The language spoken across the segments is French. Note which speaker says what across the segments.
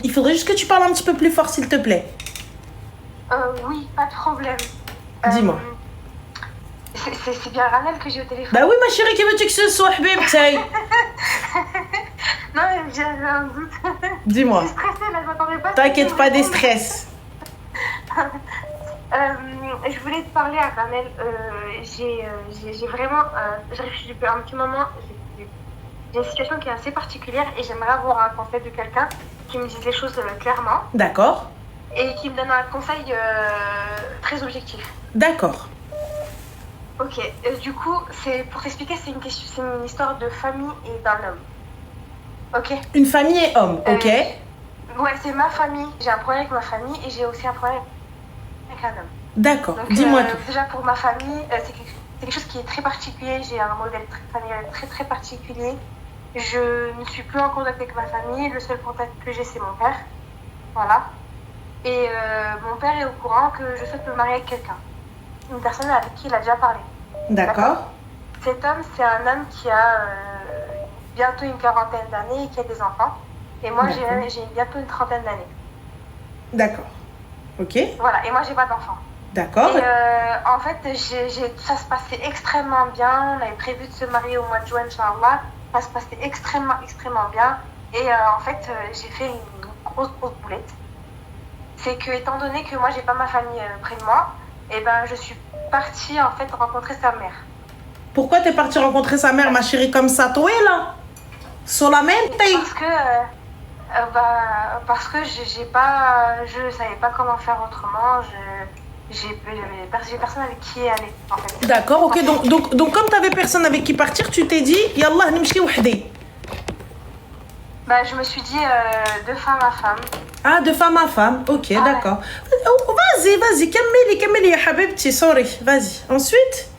Speaker 1: Il faudrait juste que tu parles un petit peu plus fort, s'il te plaît.
Speaker 2: Oui, pas de problème.
Speaker 1: Dis-moi.
Speaker 2: C'est bien Ranel que j'ai au téléphone.
Speaker 1: Bah oui, ma chérie, qui veux-tu que ce soit, Habib?
Speaker 2: Non, mais j'avais un doute.
Speaker 1: Dis-moi.
Speaker 2: Je suis stressée, là, je m'attendais pas.
Speaker 1: T'inquiète pas des stress.
Speaker 2: Je voulais te parler à Ranel. J'ai vraiment... je réfléchis depuis un petit moment. J'ai une situation qui est assez particulière et j'aimerais avoir un conseil de quelqu'un qui me dise les choses clairement
Speaker 1: D'accord.
Speaker 2: et qui me donne un conseil très objectif.
Speaker 1: D'accord.
Speaker 2: Ok, du coup, pour t'expliquer, c'est une histoire de famille et d'un homme. Ok.
Speaker 1: Une famille et homme, ok.
Speaker 2: Ouais, c'est ma famille. J'ai un problème avec ma famille et j'ai aussi un problème avec un homme.
Speaker 1: D'accord,
Speaker 2: Donc,
Speaker 1: dis-moi tout.
Speaker 2: déjà pour ma famille, c'est quelque chose qui est très particulier. J'ai un modèle familial très très particulier. Je ne suis plus en contact avec ma famille. Le seul contact que j'ai, c'est mon père. Voilà. Et mon père est au courant que je souhaite me marier avec quelqu'un. Une personne avec qui il a déjà parlé.
Speaker 1: D'accord.
Speaker 2: Cet homme, c'est un homme qui a bientôt une quarantaine d'années et qui a des enfants. Et moi, j'ai bientôt une trentaine d'années.
Speaker 1: D'accord. Ok.
Speaker 2: Voilà, et moi, j'ai pas d'enfants.
Speaker 1: D'accord.
Speaker 2: Et en fait, ça se passait extrêmement bien. On avait prévu de se marier au mois de juin, Inch'Allah. Ça se passait extrêmement bien. Et en fait, j'ai fait une grosse boulette. C'est que, étant donné que moi, j'ai pas ma famille près de moi, et ben, je suis partie en fait rencontrer sa mère.
Speaker 1: Pourquoi t'es partie rencontrer sa mère, ma chérie, comme ça, toi, là? Solamente?
Speaker 2: Parce que je savais pas comment faire autrement. J'ai personne avec qui aller, en fait.
Speaker 1: D'accord, ok. Donc comme t'avais personne avec qui partir, tu t'es dit, Yallah, nimshi wahdi.
Speaker 2: Bah, je me suis dit de femme à femme.
Speaker 1: Ah, de femme à femme. Ok,
Speaker 2: Ah,
Speaker 1: d'accord. Oh, vas-y, كملي يا حبيبتي, sorry. Vas-y. Ensuite?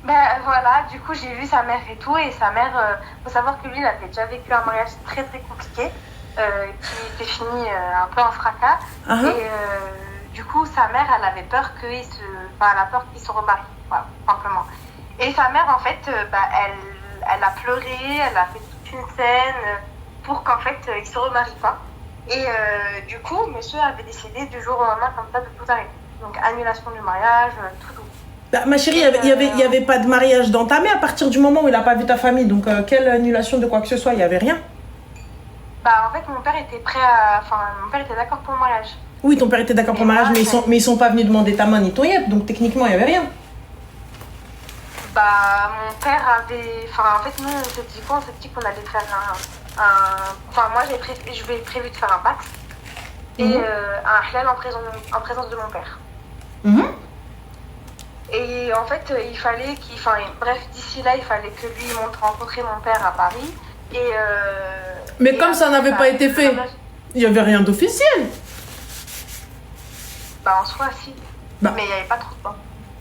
Speaker 2: Ben voilà, du coup, j'ai vu sa mère et tout. Et sa mère, faut savoir que lui, il avait déjà vécu un mariage très très compliqué, qui s'est fini un peu en fracas.
Speaker 1: Uh-huh.
Speaker 2: Et du coup, sa mère, elle avait peur elle a peur qu'il se remarie, voilà, simplement. Et sa mère, en fait, elle a pleuré, elle a fait toute une scène pour qu'en fait, il se remarie pas. Et du coup, monsieur avait décidé du jour au lendemain comme ça de tout arrêter. Donc annulation du mariage, tout.
Speaker 1: Bah, ma chérie, il y avait pas de mariage d'entamé à partir du moment où il n'a pas vu ta famille. Donc, quelle annulation de quoi que ce soit, il n'y avait rien.
Speaker 2: Bah, en fait, mon père était mon père était d'accord pour le mariage.
Speaker 1: Oui, ton père était d'accord pour le mariage, mais ils sont pas venus demander ta main ni ton yep. Donc, techniquement, il n'y avait rien.
Speaker 2: Bah, mon père avait... en fait, nous, on s'est dit quoi? On s'est dit qu'on allait faire moi, j'avais prévu de faire un pacte et un halal en présence de mon père. Et en fait, il fallait bref, d'ici là, il fallait que lui monte rencontrer mon père à Paris.
Speaker 1: Mais comme ça n'avait pas été fait, il n'y avait rien d'officiel.
Speaker 2: Bah, en soi, si. Mais il n'y avait pas trop de temps.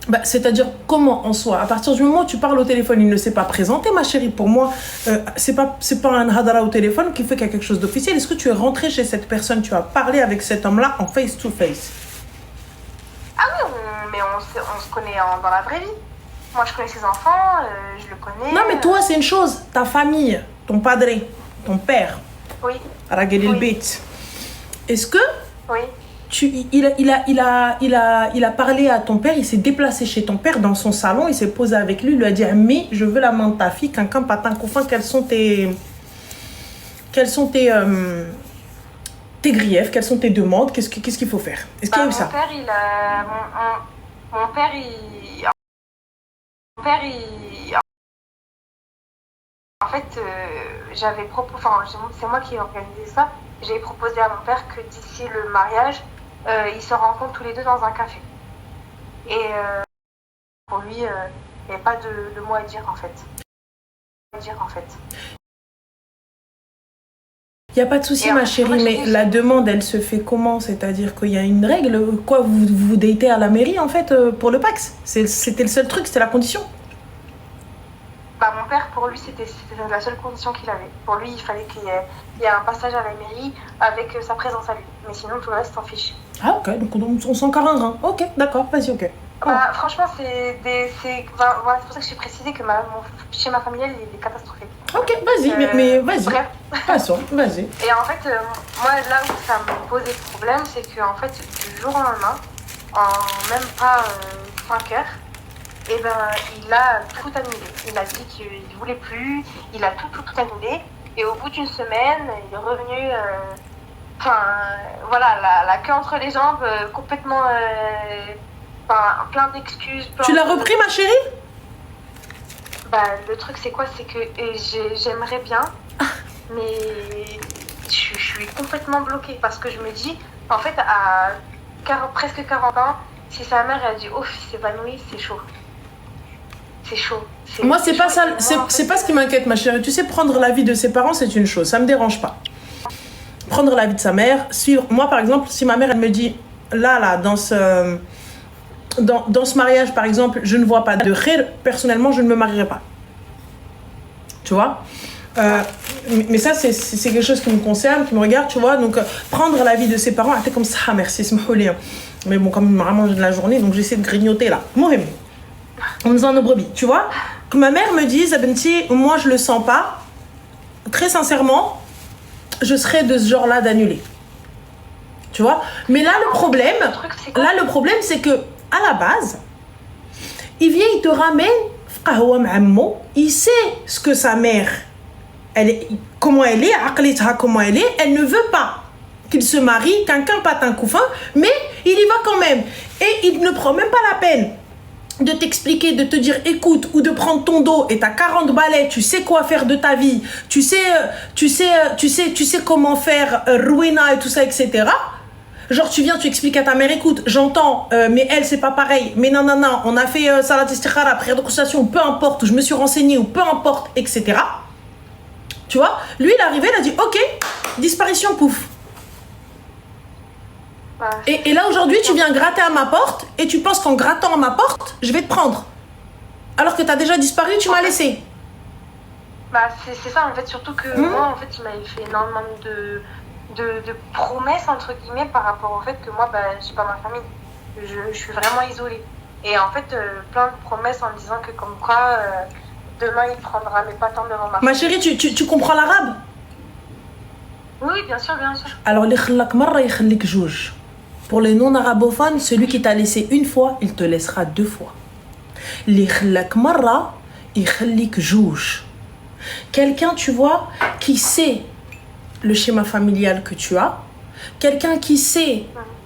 Speaker 1: Bah, c'est-à-dire, comment en soi? À partir du moment où tu parles au téléphone, il ne s'est pas présenté, ma chérie. Pour moi, c'est pas un hadara au téléphone qui fait qu'il y a quelque chose d'officiel. Est-ce que tu es rentrée chez cette personne, tu as parlé avec cet homme-là en face-to-face?
Speaker 2: Ah oui, mais on se connaît dans la vraie vie. Moi, je connais ses enfants, je le connais.
Speaker 1: Non, mais toi, c'est une chose. Ta famille, ton padre, ton père.
Speaker 2: Oui.
Speaker 1: Ragel el Beit. Est-ce que
Speaker 2: oui.
Speaker 1: Il a parlé à ton père, il s'est déplacé chez ton père dans son salon, il s'est posé avec lui, il lui a dit, mais je veux la main de ta fille, quelqu'un patin confin, quels sont tes griefs, quelles sont tes demandes, qu'est-ce qu'il faut faire? Est-ce qu'il y a eu ça?
Speaker 2: Mon père, en fait, c'est moi qui ai organisé ça. J'ai proposé à mon père que d'ici le mariage, ils se rencontrent tous les deux dans un café. Et pour lui, il n'y avait pas de mots à dire en fait.
Speaker 1: Il n'y a pas de souci, ma chérie, mais la demande, elle se fait comment? C'est-à-dire qu'il y a une règle? Quoi, vous datez à la mairie, en fait, pour le Pax? C'était le seul truc, c'était la condition?
Speaker 2: Bah, mon père, pour lui, c'était la seule condition qu'il avait. Pour lui, il fallait qu'il y ait un passage à la mairie avec sa présence à lui. Mais sinon, tout le reste s'en fiche.
Speaker 1: Ah, ok, donc on s'en carre un. Ok, d'accord, vas-y, ok.
Speaker 2: Franchement, c'est voilà, c'est pour ça que j'ai précisé que chez ma famille, il est catastrophique.
Speaker 1: Ok, vas-y, mais vas-y.
Speaker 2: Bref.
Speaker 1: Passons, vas-y.
Speaker 2: Et en fait, moi, là où ça me posait problème, c'est qu'en fait, du jour au lendemain, en même pas 5 heures, et ben, il a tout annulé. Il a dit qu'il ne voulait plus, il a tout annulé. Et au bout d'une semaine, il est revenu, voilà, la queue entre les jambes, complètement, plein d'excuses.
Speaker 1: Tu l'as repris, ma chérie?
Speaker 2: Le truc, c'est quoi? C'est que j'aimerais bien, mais je suis complètement bloquée parce que je me dis, en fait, à presque 40 ans, si sa mère a dit « Oh, fils évanoui », c'est chaud. C'est chaud.
Speaker 1: Moi, c'est pas ça, c'est pas ce qui m'inquiète, ma chérie. Tu sais, prendre l'avis de ses parents, c'est une chose, ça me dérange pas. Prendre l'avis de sa mère, suivre. Moi, par exemple, si ma mère, elle me dit, là, dans ce mariage, par exemple, je ne vois pas de khir, personnellement, je ne me marierai pas. Tu vois? Mais ça, c'est quelque chose qui me concerne, qui me regarde, tu vois. Donc, prendre l'avis de ses parents, comme ça, merci, mais bon, comme vraiment j'ai de la journée, donc j'essaie de grignoter là. Mohim. En me faisant nos brebis, tu vois. Que ma mère me dise, Abenti, moi je le sens pas. Très sincèrement, je serais de ce genre-là d'annuler. Tu vois. Mais là, le problème, c'est que à la base, il vient, il te ramène, il sait ce que sa mère, comment elle est, comment elle est, elle ne veut pas qu'il se marie, quelqu'un pâte un couffin, mais il y va quand même. Et il ne prend même pas la peine de t'expliquer, de te dire écoute, ou de prendre ton dos et t'as 40 balais, tu sais quoi faire de ta vie, tu sais comment faire ruina et tout ça, etc. Genre tu viens, tu expliques à ta mère, écoute, j'entends, mais elle c'est pas pareil, mais non, on a fait salat istikhara, après consultation, peu importe, où je me suis renseignée, ou peu importe, etc. Tu vois, lui il est arrivé, il a dit ok, disparition, pouf. Et là aujourd'hui tu viens gratter à ma porte et tu penses qu'en grattant à ma porte je vais te prendre alors que t'as déjà disparu, tu m'as laissé.
Speaker 2: C'est ça en fait, surtout que moi en fait il m'avait fait énormément de promesses entre guillemets par rapport au fait que moi j'ai pas ma famille, je suis vraiment isolée et en fait plein de promesses en disant que comme quoi demain il prendra mes patins devant ma famille.
Speaker 1: Ma chérie, tu comprends l'arabe?
Speaker 2: Oui, bien sûr.
Speaker 1: Alors les khallak marra yakhlik jouj. Pour les non-arabophones, celui qui t'a laissé une fois, il te laissera 2 fois. Les khallak marra yakhlik jouj. Quelqu'un, tu vois, qui sait le schéma familial que tu as, quelqu'un qui sait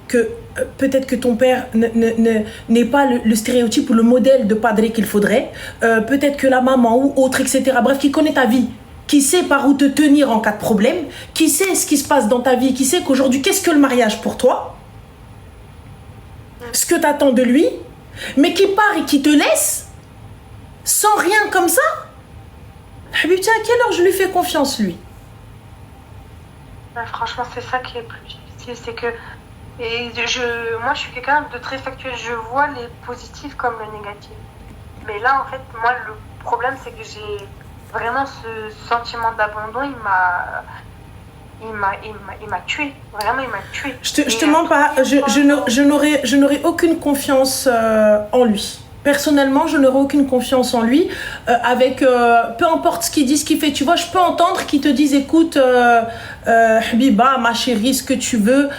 Speaker 1: que peut-être que ton père n'est pas le stéréotype ou le modèle de padre qu'il faudrait, peut-être que la maman ou autre, etc. Bref, qui connaît ta vie, qui sait par où te tenir en cas de problème, qui sait ce qui se passe dans ta vie, qui sait qu'aujourd'hui, qu'est-ce que le mariage pour toi, ce que tu attends de lui, mais qui part et qui te laisse sans rien comme ça. Habibti, à quelle heure je lui fais confiance, lui?
Speaker 2: Franchement, c'est ça qui est le plus difficile, c'est que moi je suis quelqu'un de très factuel, je vois les positifs comme le négatif. Mais là, en fait, moi, le problème, c'est que j'ai vraiment ce sentiment d'abandon, il m'a tué. Vraiment, il m'a tué.
Speaker 1: Je te mens pas, je n'aurais aucune confiance en lui. Personnellement, je n'aurais aucune confiance en lui. Avec peu importe ce qu'il dit, ce qu'il fait. Tu vois, je peux entendre qu'il te dise écoute, Habiba, ma chérie, ce que tu veux.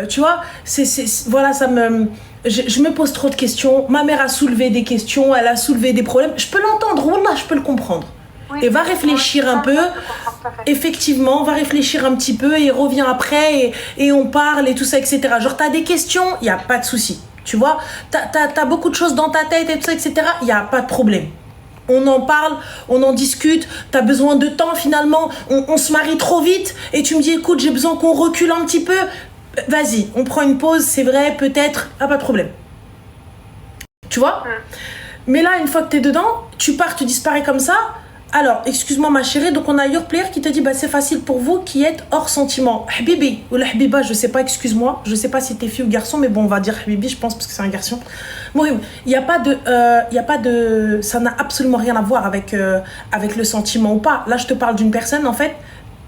Speaker 1: Tu vois, voilà, ça me. Je me pose trop de questions. Ma mère a soulevé des questions, elle a soulevé des problèmes. Je peux l'entendre, wallah, je peux le comprendre. Oui, et va réfléchir un peu. Effectivement, va réfléchir un petit peu et revient après et on parle et tout ça, etc. Genre, t'as des questions, il n'y a pas de souci. Tu vois, t'as beaucoup de choses dans ta tête et tout ça, etc. Il n'y a pas de problème. On en parle, on en discute. T'as besoin de temps finalement. On se marie trop vite et tu me dis écoute, j'ai besoin qu'on recule un petit peu. Vas-y, on prend une pause, c'est vrai, peut-être. Ah, pas de problème. Tu vois? Mais là, une fois que t'es dedans, tu pars, tu disparais comme ça. Alors, excuse-moi ma chérie, donc on a your player qui te dit c'est facile pour vous qui êtes hors sentiment. Habibi ou la Habiba, je sais pas, excuse-moi, je sais pas si t'es fille ou garçon, mais bon, on va dire Habibi, je pense, parce que c'est un garçon. Mohim, il y a pas de, ça n'a absolument rien à voir avec le sentiment ou pas. Là, je te parle d'une personne, en fait,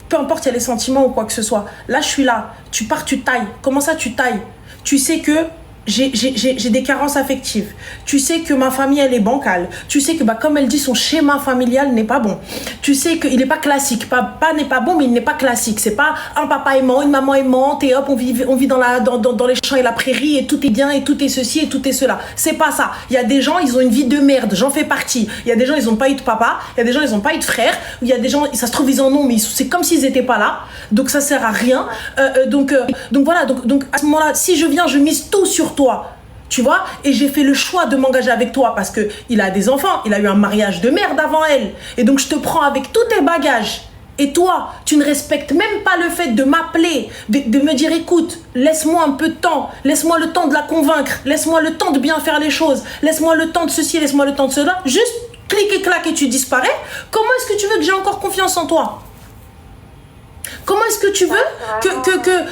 Speaker 1: peu importe il y a les sentiments ou quoi que ce soit. Là, je suis là, tu pars, tu tailles. Comment ça, tu tailles? Tu sais que j'ai des carences affectives. Tu sais que ma famille, elle est bancale. Tu sais que, comme elle dit, son schéma familial n'est pas bon. Tu sais qu'il n'est pas classique. Papa n'est pas bon, mais il n'est pas classique. C'est pas un papa aimant, une maman aimante, et hop, on vit dans les champs et la prairie, et tout est bien, et tout est ceci, et tout est cela. C'est pas ça. Il y a des gens, ils ont une vie de merde. J'en fais partie. Il y a des gens, ils n'ont pas eu de papa. Il y a des gens, ils n'ont pas eu de frère. Il y a des gens, ça se trouve, ils en ont, mais c'est comme s'ils n'étaient pas là. Donc, ça sert à rien. Donc voilà. Donc, à ce moment-là, si je viens, je mise tout sur toi, tu vois, et j'ai fait le choix de m'engager avec toi parce que il a des enfants, il a eu un mariage de merde avant elle, et donc je te prends avec tous tes bagages, et toi, tu ne respectes même pas le fait de m'appeler, de me dire écoute, laisse-moi un peu de temps, laisse-moi le temps de la convaincre, laisse-moi le temps de bien faire les choses, laisse-moi le temps de ceci, laisse-moi le temps de cela, juste clic et clac et tu disparais. Comment est-ce que tu veux que j'ai encore confiance en toi? Comment est-ce que tu veux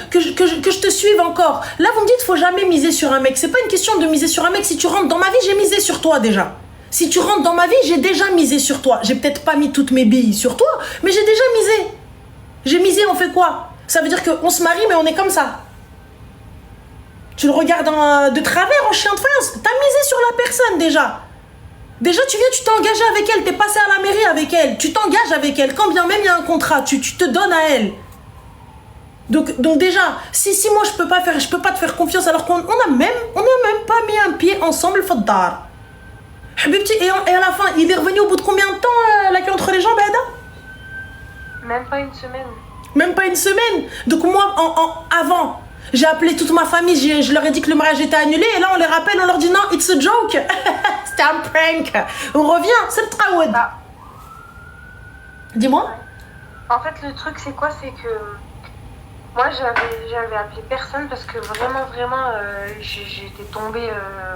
Speaker 1: que je te suive encore? Là, vous me dites, faut jamais miser sur un mec. C'est pas une question de miser sur un mec. Si tu rentres dans ma vie, j'ai misé sur toi déjà. Si tu rentres dans ma vie, j'ai déjà misé sur toi. J'ai peut-être pas mis toutes mes billes sur toi, mais j'ai déjà misé. J'ai misé, on fait quoi? Ça veut dire qu'on se marie, mais on est comme ça. Tu le regardes de travers en chien de faïence. T'as misé sur la personne déjà. Déjà, tu viens, tu t'es engagé avec elle, t'es passé à la mairie avec elle, tu t'engages avec elle, quand bien même il y a un contrat, tu te donnes à elle. Donc déjà, si moi je peux pas te faire confiance alors qu'on a même pas mis un pied ensemble, Faddar. Habibti, et à la fin, il est revenu au bout de combien de temps, la queue entre les jambes, Ada?
Speaker 2: Même pas une semaine.
Speaker 1: Même pas une semaine. Donc moi, avant, j'ai appelé toute ma famille, je leur ai dit que le mariage était annulé, et là on les rappelle, on leur dit non, it's a joke. C'était un prank. On revient, c'est le traoud. Dis-moi.
Speaker 2: En fait, le truc, c'est quoi? C'est que moi, j'avais appelé personne parce que vraiment, j'étais tombée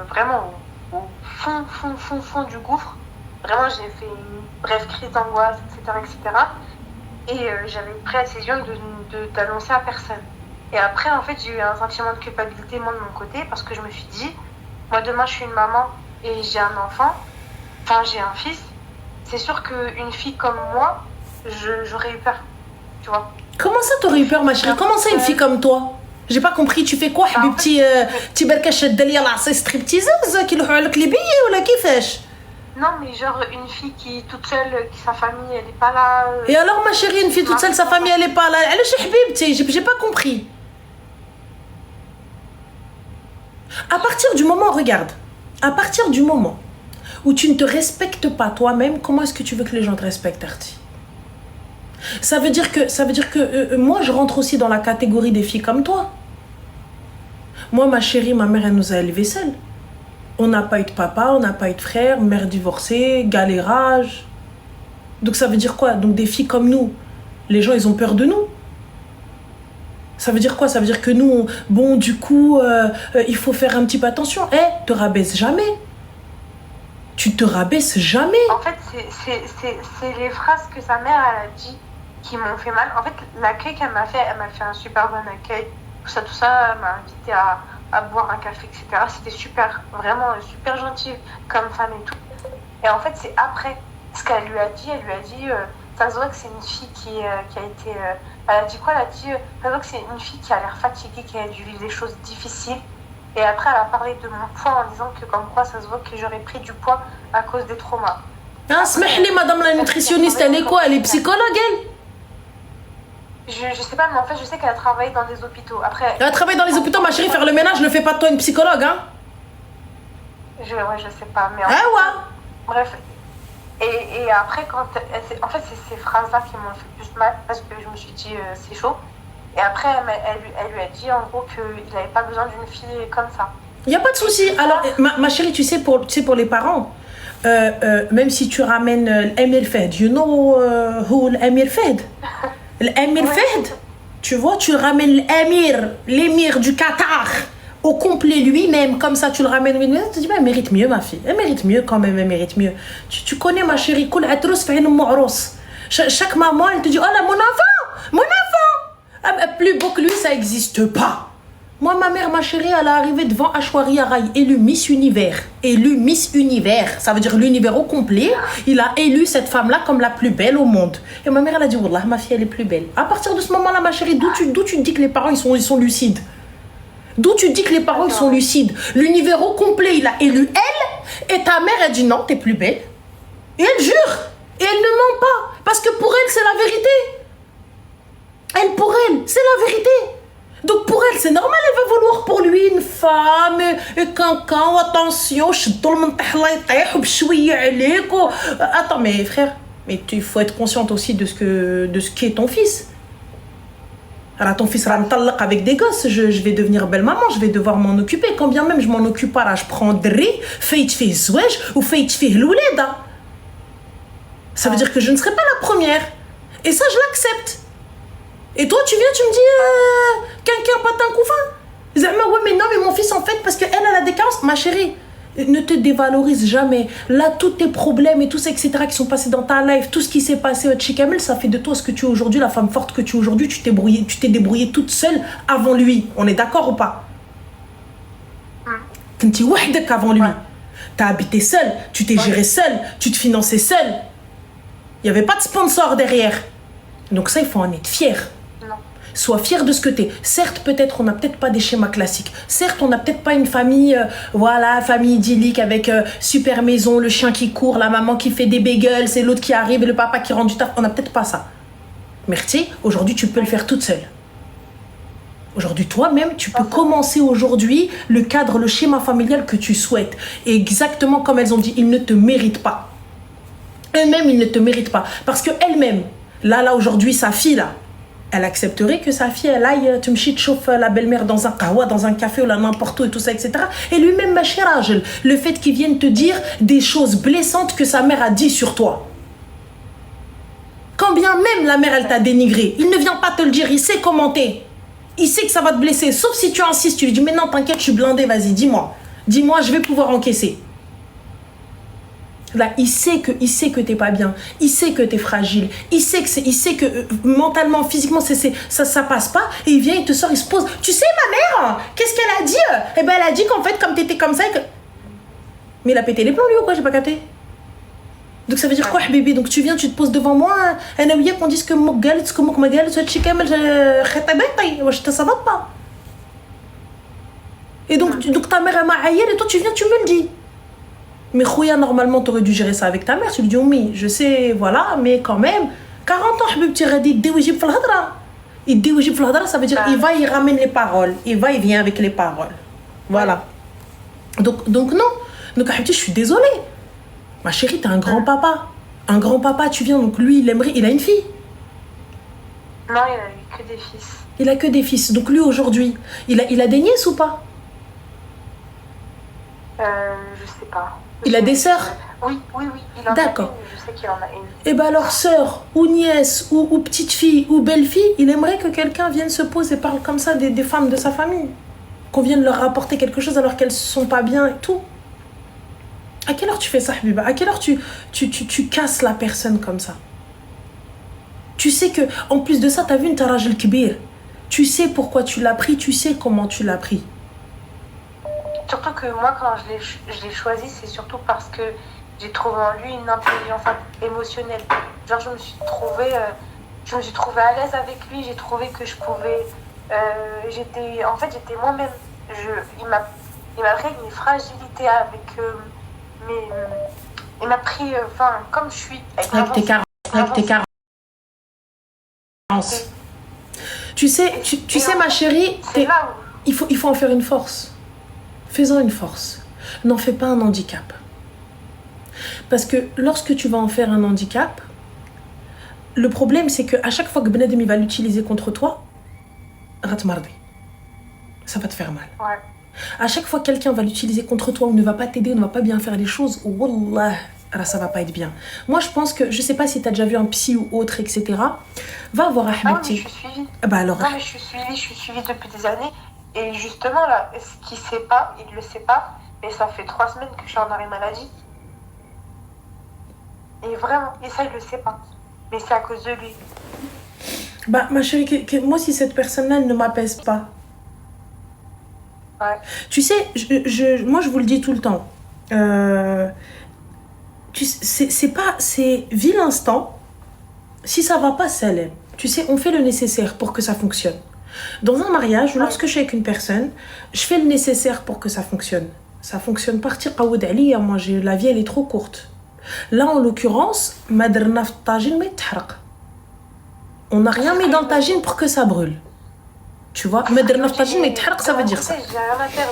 Speaker 2: vraiment au fond du gouffre. Vraiment, j'ai fait une brève crise d'angoisse, etc. Et j'avais pris la décision d'annoncer à personne. Et après, en fait, j'ai eu un sentiment de culpabilité, moi, de mon côté, parce que je me suis dit, moi, demain, je suis une maman et j'ai un enfant, enfin, j'ai un fils. C'est sûr qu'une fille comme moi, j'aurais eu peur, tu vois.
Speaker 1: Comment ça, t'aurais eu peur, ma chérie? Comment ça, une fille comme toi? J'ai pas compris, tu fais quoi, Habibti? Tu barkash الدلية العصي stripteaseuse qui له لك les billets ou la كيفاش?
Speaker 2: Non, mais genre une fille qui est toute seule, qui sa famille, elle est pas là.
Speaker 1: Et alors, ma chérie, une fille toute seule, sa famille, elle est pas là. Elle est chez Habibti, j'ai pas compris. À partir du moment, regarde, à partir du moment où tu ne te respectes pas toi-même, comment est-ce que tu veux que les gens te respectent, Arti? Ça veut dire que moi, je rentre aussi dans la catégorie des filles comme toi. Moi, ma chérie, ma mère, elle nous a élevés seuls. On n'a pas eu de papa, on n'a pas eu de frère, mère divorcée, galérage. Donc ça veut dire quoi? Donc des filles comme nous, les gens, ils ont peur de nous. Ça veut dire quoi? Ça veut dire que nous, du coup, il faut faire un petit peu attention. Te rabaisse jamais. Tu te rabaisses jamais.
Speaker 2: En fait, c'est les phrases que sa mère, elle a dit qui m'ont fait mal. En fait, l'accueil qu'elle m'a fait, elle m'a fait un super bon accueil. Tout ça, elle m'a invité à boire un café, etc. C'était super, vraiment super gentil comme femme et tout. Et en fait, c'est après ce qu'elle lui a dit. Elle lui a dit, ça se voit que c'est une fille qui a été... elle a dit quoi? Elle a dit, ça se voit que c'est une fille qui a l'air fatiguée, qui a dû vivre des choses difficiles. Et après, elle a parlé de mon poids en disant que comme quoi, ça se voit que j'aurais pris du poids à cause des traumas.
Speaker 1: Ah, smahli, madame la nutritionniste, elle est quoi? Elle est psychologue, elle?
Speaker 2: Je sais pas, mais en fait, je sais qu'elle a travaillé dans des hôpitaux. Après,
Speaker 1: elle a travaillé dans les hôpitaux, ma chérie, faire le ménage ne fait pas de toi une psychologue, hein?
Speaker 2: Ouais, je sais pas, mais...
Speaker 1: Ouais.
Speaker 2: Bref. Et après, en fait, c'est ces phrases-là qui m'ont fait plus mal, parce que je me suis dit, c'est chaud. Et après, elle lui a dit, en gros, qu'il n'avait pas besoin d'une fille comme ça.
Speaker 1: Il n'y a pas de souci. Alors, ma chérie, tu sais, pour les parents, même si tu ramènes l'Amir Fahd, you know who l'Amir Fahd? L'Amir Fahd, tu vois, tu ramènes l'émir du Qatar au complet lui-même, comme ça, tu le ramènes, tu te dis, elle mérite mieux, ma fille. Elle mérite mieux quand même, elle mérite mieux. Tu connais, ma chérie, chaque maman, elle te dit, oh là, mon enfant! Plus beau que lui, ça n'existe pas. Moi, ma mère, ma chérie, elle est arrivée devant Ashwarya Rai, élue Miss Univers. Élue Miss Univers, ça veut dire l'univers au complet. Il a élu cette femme-là comme la plus belle au monde. Et ma mère, elle a dit, Wallah, ma fille, elle est plus belle. À partir de ce moment-là, ma chérie, d'où tu dis que les parents, ils sont lucides? D'où tu dis que les paroles sont lucides. L'univers au complet, il a élu elle, et ta mère, elle dit non, t'es plus belle. Et elle jure. Et elle ne ment pas. Parce que pour elle, c'est la vérité. Pour elle, c'est la vérité. Donc pour elle, c'est normal, elle va vouloir pour lui une femme, et cancan, attention, attends, mais frère, mais il faut être consciente aussi de ce qu'est ton fils. Alors ton fils ramtalak avec des gosses, je vais devenir belle maman, je vais devoir m'en occuper. Quand bien même je m'en occupe pas, là, je prends dri, fait fih zouaj ou fait fih l'ouleda. Ça veut dire que je ne serai pas la première. Et ça, je l'accepte. Et toi, tu viens, tu me dis quelqu'un patin couffin. Ouais, mais non, mais mon fils, en fait, parce qu'elle a des carences. Ma chérie, ne te dévalorise jamais. Là, tous tes problèmes et tout ça, etc., qui sont passés dans ta life, tout ce qui s'est passé au Chikamel, ça fait de toi ce que tu es aujourd'hui, la femme forte que tu es aujourd'hui. Tu t'es débrouillée toute seule avant lui. On est d'accord ou pas? Quand tu es avant lui, t'as habité seule, tu t'es gérée seule, tu te finançais seule. Il n'y avait pas de sponsor derrière. Donc ça, il faut en être fier. Sois fier de ce que t'es. Certes, peut-être, on n'a peut-être pas des schémas classiques. Certes, on n'a peut-être pas une famille, famille idyllique avec super maison, le chien qui court, la maman qui fait des bagels, c'est l'autre qui arrive et le papa qui rentre du taf. On n'a peut-être pas ça. Mais tu sais, aujourd'hui, tu peux le faire toute seule. Aujourd'hui, toi-même, tu peux commencer aujourd'hui le cadre, le schéma familial que tu souhaites. Et exactement comme elles ont dit, ils ne te méritent pas. Eux-mêmes, ils ne te méritent pas. Parce qu'elle-même, là, aujourd'hui, sa fille, là, elle accepterait que sa fille, elle aille, tu me chauffe la belle-mère dans un kahwa, dans un café ou là n'importe où et tout ça, etc. Et lui-même, ma chère Rajel, le fait qu'il vienne te dire des choses blessantes que sa mère a dit sur toi. Quand bien même la mère, elle t'a dénigré, il ne vient pas te le dire, il sait commenter. Il sait que ça va te blesser, sauf si tu insistes, tu lui dis, mais non, t'inquiète, je suis blindée, vas-y, dis-moi. Dis-moi, je vais pouvoir encaisser. Là, il sait que t'es pas bien, il sait que t'es fragile, il sait que mentalement, physiquement, ça passe pas, et il vient, il te sort, il se pose. Tu sais, ma mère, qu'est-ce qu'elle a dit? Eh ben, elle a dit qu'en fait, comme t'étais comme ça, mais il a pété les plombs, lui, ou quoi? J'ai pas capté. Donc ça veut dire quoi, bébé? Donc tu viens, tu te poses devant moi, on qu'on dise que ça va pas. Et donc ta mère, elle m'a haïr, et toi, tu viens, tu me le dis. Mais Khouya, normalement, t'aurais dû gérer ça avec ta mère. Tu lui dis, oui, je sais, voilà, mais quand même, 40 ans, Habibti, il déwajib fil hadra. Il déwajib fil hadra, ça veut dire, il ramène les paroles. Il vient avec les paroles. Voilà. Donc non. Donc, Habibti, je suis désolée. Ma chérie, t'as un grand-papa. Un grand-papa, tu viens, donc lui, il a une fille.
Speaker 2: Non, il a eu que des fils.
Speaker 1: Il a que des fils. Donc lui, aujourd'hui, il a des nièces ou pas?
Speaker 2: Je sais pas.
Speaker 1: Il a des sœurs?
Speaker 2: Oui. Il en
Speaker 1: D'accord.
Speaker 2: A une, je sais qu'il en a une.
Speaker 1: Et bien alors, sœur, ou nièce, ou petite fille, ou belle fille, il aimerait que quelqu'un vienne se poser et parle comme ça des femmes de sa famille. Qu'on vienne leur rapporter quelque chose alors qu'elles ne sont pas bien et tout. À quelle heure tu fais ça, Habiba? À quelle heure tu casses la personne comme ça? Tu sais que, en plus de ça, tu as vu une taraj al-kibir. Tu sais pourquoi tu l'as pris, tu sais comment tu l'as pris.
Speaker 2: Surtout que moi, quand je l'ai choisi, c'est surtout parce que j'ai trouvé en lui une intelligence émotionnelle. Genre, je me suis trouvée à l'aise avec lui, j'ai trouvé que je pouvais... j'étais moi-même. Il m'a créé une fragilité avec il m'a pris, comme je suis.
Speaker 1: Avec tes carences. Tu sais, ma chérie, il faut en faire une force. Fais-en une force. N'en fais pas un handicap. Parce que lorsque tu vas en faire un handicap, le problème c'est qu'à chaque fois que Ben Adem va l'utiliser contre toi, ça va te faire mal.
Speaker 2: Ouais.
Speaker 1: À chaque fois que quelqu'un va l'utiliser contre toi ou ne va pas t'aider ou ne va pas bien faire les choses, wallah, ça va pas être bien. Moi je pense que, je sais pas si tu as déjà vu un psy ou autre, etc. Va voir Ahmed.
Speaker 2: Ah oui, je suis suivie.
Speaker 1: Bah alors.
Speaker 2: Non mais je suis suivie depuis des années. Et justement, là, ce qu'il sait pas, il le sait pas, mais ça fait 3 semaines que je suis en arrêt maladie. Et vraiment, et ça, il le sait pas. Mais c'est à cause de lui.
Speaker 1: Bah, ma chérie, moi, si cette personne-là ne m'apaise pas.
Speaker 2: Ouais.
Speaker 1: Tu sais, moi, je vous le dis tout le temps. C'est vis l'instant. Si ça va pas, ça l'aime. Tu sais, on fait le nécessaire pour que ça fonctionne. Dans un mariage, lorsque je suis avec une personne, je fais le nécessaire pour que ça fonctionne. Ça fonctionne pas. Moi, la vie, elle est trop courte. Là, en l'occurrence, on n'a rien mis dans le tagine pour que ça brûle. Tu vois, ça veut dire ça.
Speaker 2: J'ai rien à faire.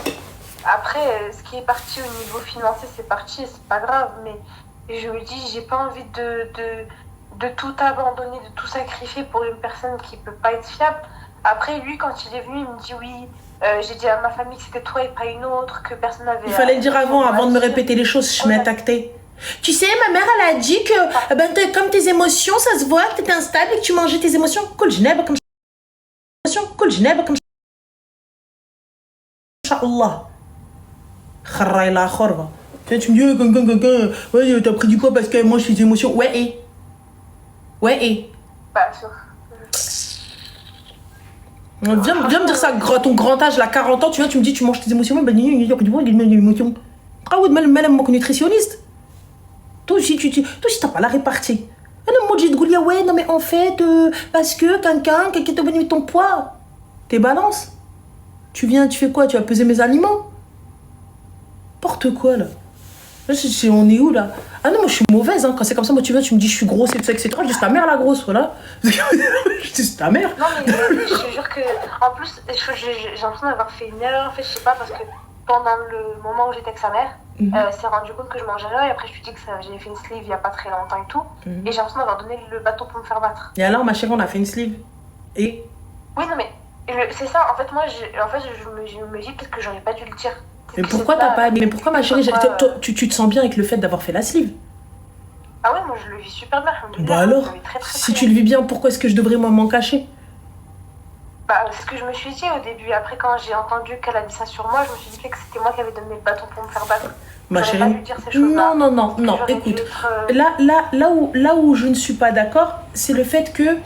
Speaker 2: Après, ce qui est parti au niveau financier, c'est parti, c'est pas grave. Mais je me dis, j'ai pas envie de tout abandonner, de tout sacrifier pour une personne qui peut pas être fiable. Après, lui, quand il est venu, il me dit oui. J'ai dit à ma famille que c'était toi et pas une autre, que personne n'avait...
Speaker 1: Il fallait le dire avant de me répéter les choses, je m'ai tacté. Tu sais, ma mère, elle a dit que comme tes émotions, ça se voit, que t'étais instable et que tu mangeais tes émotions. Kul jnab comme Inch'Allah. Kharraï la khorva. Tu me dis, ouais, t'as pris du poids parce qu'elle mange tes émotions. Ouais, et.
Speaker 2: Bah, sûr.
Speaker 1: Viens me dire ça, ton grand âge, là, 40 ans, tu me dis, tu manges tes émotions. Ben, il a pris du poids, il a des émotions. Ah ouais, madame, mon nutritionniste. Toi aussi, t'as pas la répartie. Moi, je dis, ouais, non, mais en fait, parce que quelqu'un t'a venu ton poids. Tes balances. Tu fais quoi? Tu vas peser mes aliments? Porte quoi, là? Là, on est où, là? Ah non, moi, je suis mauvaise, hein. Quand c'est comme ça, moi, tu me dis, je suis grosse et tout ça, etc. Je dis, c'est ta mère, la grosse, voilà. Je dis, c'est ta mère.
Speaker 2: Non, mais je te jure que, en plus, j'ai l'impression d'avoir fait une erreur, en fait, je sais pas, parce que pendant le moment où j'étais avec sa mère, elle s'est rendue compte que je mangeais rien, et après, je lui dis que j'avais fait une sleeve il y a pas très longtemps et tout, et j'ai l'impression d'avoir donné le bâton pour me faire battre.
Speaker 1: Et alors, ma chérie, on a fait une sleeve. Et?
Speaker 2: Oui, non, mais c'est ça, en fait, moi, je me dis peut-être que j'aurais pas dû le dire.
Speaker 1: Mais pourquoi Mais pourquoi, ma chérie, tu te sens bien avec le fait d'avoir fait la sleeve?
Speaker 2: Ah ouais, moi je le vis super bien.
Speaker 1: Bah alors, si tu le vis bien, pourquoi est-ce que je devrais m'en cacher?
Speaker 2: Bah, c'est ce que je me suis dit au début. Après, quand j'ai entendu qu'elle a dit ça sur moi, je me suis dit que c'était moi qui avais donné le bâton pour me faire battre.
Speaker 1: Ma chérie, pas dû dire ces choses-là. Non, écoute. Là où je ne suis pas d'accord, c'est le fait que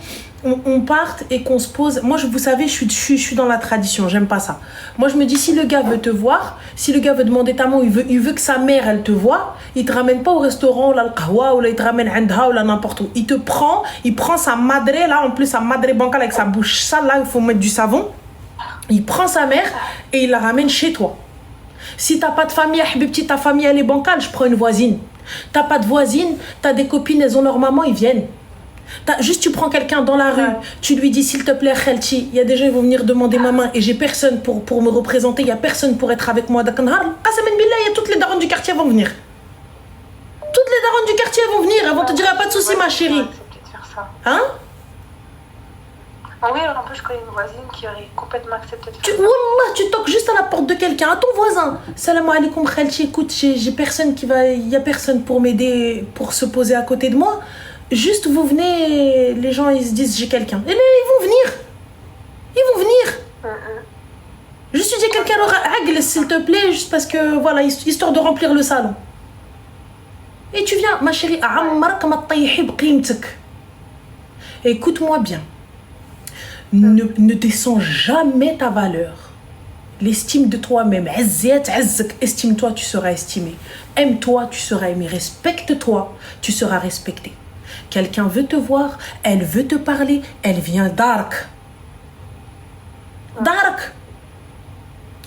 Speaker 1: on parte et qu'on se pose. Moi, vous savez, je suis dans la tradition, j'aime pas ça. Moi, je me dis, si le gars veut te voir, si le gars veut demander ta main, il veut que sa mère, elle te voit, il te ramène pas au restaurant, ou là, le kahwa, ou là, il te ramène Andha, ou là, n'importe où. Il prend sa madre, là, en plus, sa madre bancale avec sa bouche sale, là, il faut mettre du savon. Il prend sa mère et il la ramène chez toi. Si t'as pas de famille, habibti, ta famille, elle est bancale, je prends une voisine. T'as pas de voisine, t'as des copines, elles ont leur maman, ils viennent. Juste tu prends quelqu'un dans la rue, tu lui dis s'il te plaît Khelti, il y a des gens qui vont venir demander ma main et j'ai personne pour me représenter, il y a personne pour être avec moi. Il y a toutes les darons du quartier vont venir. Toutes les darons du quartier vont venir, elles vont te dire pas de soucis ma chérie. Hein?
Speaker 2: Ah oui, en plus je connais une voisine qui aurait complètement accepté de faire
Speaker 1: Wallah, tu toques juste à la porte de quelqu'un, à ton voisin. Salam alaikum Khelti, écoute, j'ai personne il y a personne pour m'aider, pour se poser à côté de moi. Juste vous venez, les gens ils se disent j'ai quelqu'un. Et là, ils vont venir. Juste tu dis quelqu'un aura agle s'il te plaît, juste parce que voilà, histoire de remplir le salon. Et tu viens, ma chérie, écoute-moi bien. Ne descends jamais ta valeur. L'estime de toi-même. Estime-toi, tu seras estimé. Aime-toi, tu seras aimé. Respecte-toi, tu seras respecté. Quelqu'un veut te voir, elle veut te parler, elle vient dark.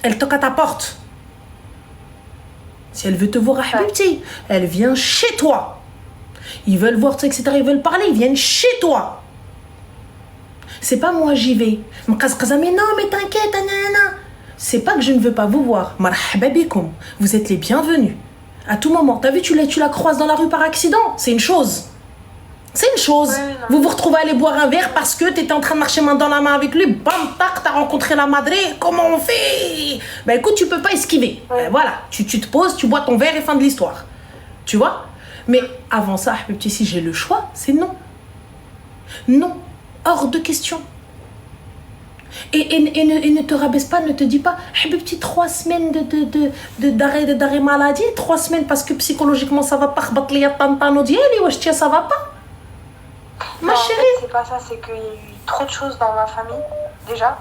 Speaker 1: Elle toque à ta porte. Si elle veut te voir, habibti, elle vient chez toi. Ils veulent voir, etc. Ils veulent parler, ils viennent chez toi. C'est pas moi j'y vais. Mais non, mais t'inquiète, nanana. C'est pas que je ne veux pas vous voir. Marhaba bikoum. Vous êtes les bienvenus. À tout moment. T'as vu, tu la croises dans la rue par accident. C'est une chose. Vous vous retrouvez à aller boire un verre parce que t'étais en train de marcher main dans la main avec lui. Bam, tac, t'as rencontré la madre. Comment on fait? Ben écoute, tu peux pas esquiver. Ben, voilà, tu te poses, tu bois ton verre et fin de l'histoire. Tu vois? Mais avant ça, si j'ai le choix, c'est non. Non. Hors de question. Et ne te rabaisse pas, ne te dis pas, habibti, 3 semaines d'arrêt maladie, 3 semaines parce que psychologiquement ça va pas, ça va pas. Ma chérie.
Speaker 2: En fait, c'est pas ça, c'est qu'il y a eu trop de choses dans ma famille, déjà.